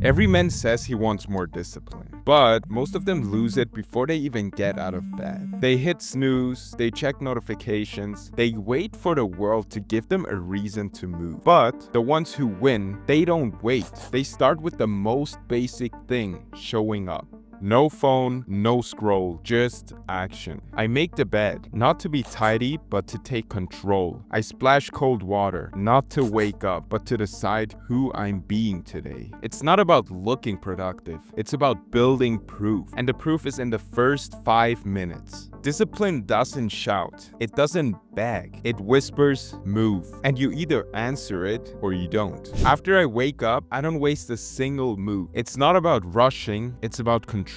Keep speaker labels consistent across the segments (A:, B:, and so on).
A: Every man says he wants more discipline, but most of them lose it before they even get out of bed. They hit snooze, they check notifications, they wait for the world to give them a reason to move. But the ones who win, they don't wait. They start with the most basic thing: showing up. No phone, no scroll, just action. I make the bed, not to be tidy, but to take control. I splash cold water, not to wake up, but to decide who I'm being today. It's not about looking productive, it's about building proof. And the proof is in the first 5 minutes. Discipline doesn't shout, it doesn't beg, it whispers, move. And you either answer it or you don't. After I wake up, I don't waste a single move. It's not about rushing, it's about control.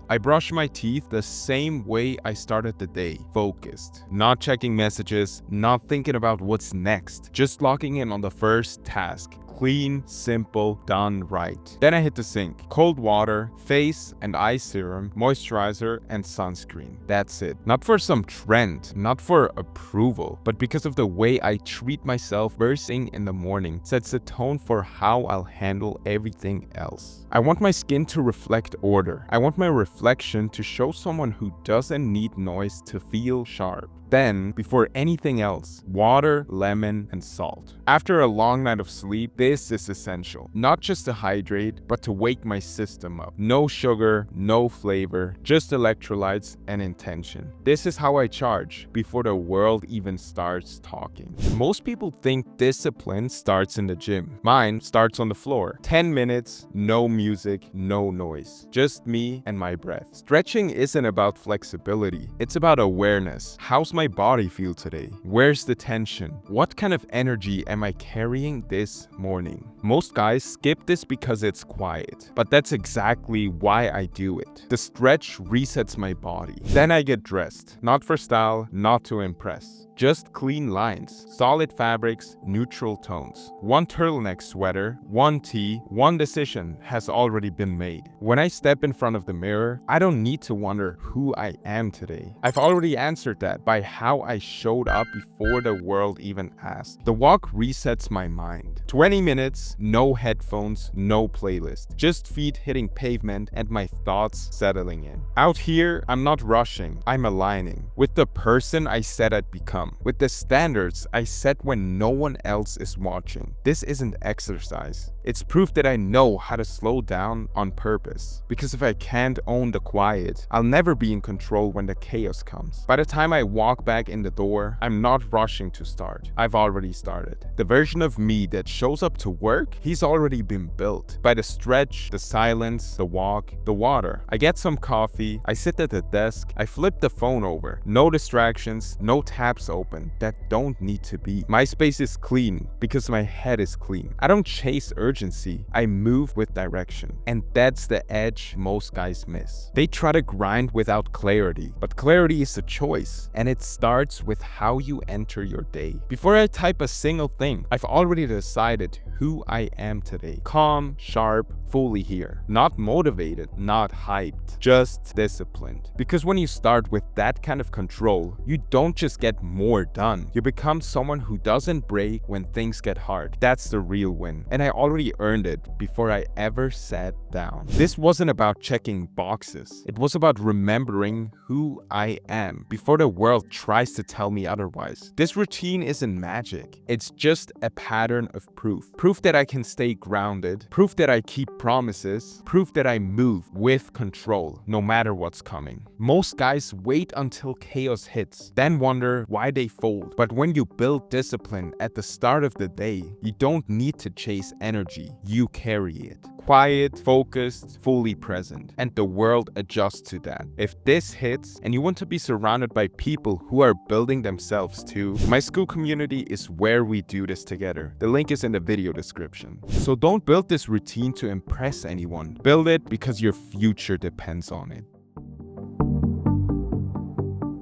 A: I brush my teeth the same way I started the day, focused. Not checking messages, not thinking about what's next, just locking in on the first task. Clean, simple, done right. Then I hit the sink. Cold water, face and eye serum, moisturizer, and sunscreen. That's it. Not for some trend, not for approval, but because of the way I treat myself first thing in the morning sets the tone for how I'll handle everything else. I want my skin to reflect order. I want my reflection to show someone who doesn't need noise to feel sharp. Then, before anything else, water, lemon, and salt. After a long night of sleep, this is essential. Not just to hydrate, but to wake my system up. No sugar, no flavor, just electrolytes and intention. This is how I charge before the world even starts talking. Most people think discipline starts in the gym. Mine starts on the floor. 10 minutes, no music, no noise. Just me and my breath. Stretching isn't about flexibility. It's about awareness. How's my body feel today? Where's the tension? What kind of energy am I carrying this morning? Most guys skip this because it's quiet, but that's exactly why I do it. The stretch resets my body. Then I get dressed, not for style, not to impress. Just clean lines, solid fabrics, neutral tones. One turtleneck sweater, one tee, one decision has already been made. When I step in front of the mirror, I don't need to wonder who I am today. I've already answered that by how I showed up before the world even asked. The walk resets my mind. 20 minutes, no headphones, no playlist. Just feet hitting pavement and my thoughts settling in. Out here, I'm not rushing, I'm aligning with the person I said I'd become. With the standards I set when no one else is watching. This isn't exercise. It's proof that I know how to slow down on purpose. Because if I can't own the quiet, I'll never be in control when the chaos comes. By the time I walk back in the door, I'm not rushing to start. I've already started. The version of me that shows up to work, he's already been built. By the stretch, the silence, the walk, the water. I get some coffee, I sit at the desk, I flip the phone over. No distractions, no tabs open that don't need to be. My space is clean because my head is clean. I don't chase urgency, I move with direction. And that's the edge most guys miss. They try to grind without clarity, but clarity is a choice, and it starts with how you enter your day. Before I type a single thing, I've already decided who I am today. Calm, sharp, fully here. Not motivated, not hyped, just disciplined. Because when you start with that kind of control, you don't just get more done. You become someone who doesn't break when things get hard. That's the real win. And I already earned it before I ever sat down. This wasn't about checking boxes. It was about remembering who I am before the world tries to tell me otherwise. This routine isn't magic. It's just a pattern of proof. Proof that I can stay grounded. Proof that I keep promises. Proof that I move with control, no matter what's coming. Most guys wait until chaos hits, then wonder why they fold. But when you build discipline at the start of the day, you don't need to chase energy. You carry it. Quiet, focused, fully present. And the world adjusts to that. If this hits and you want to be surrounded by people who are building themselves too, my school community is where we do this together. The link is in the video description. So don't build this routine to impress anyone. Build it because your future depends on it.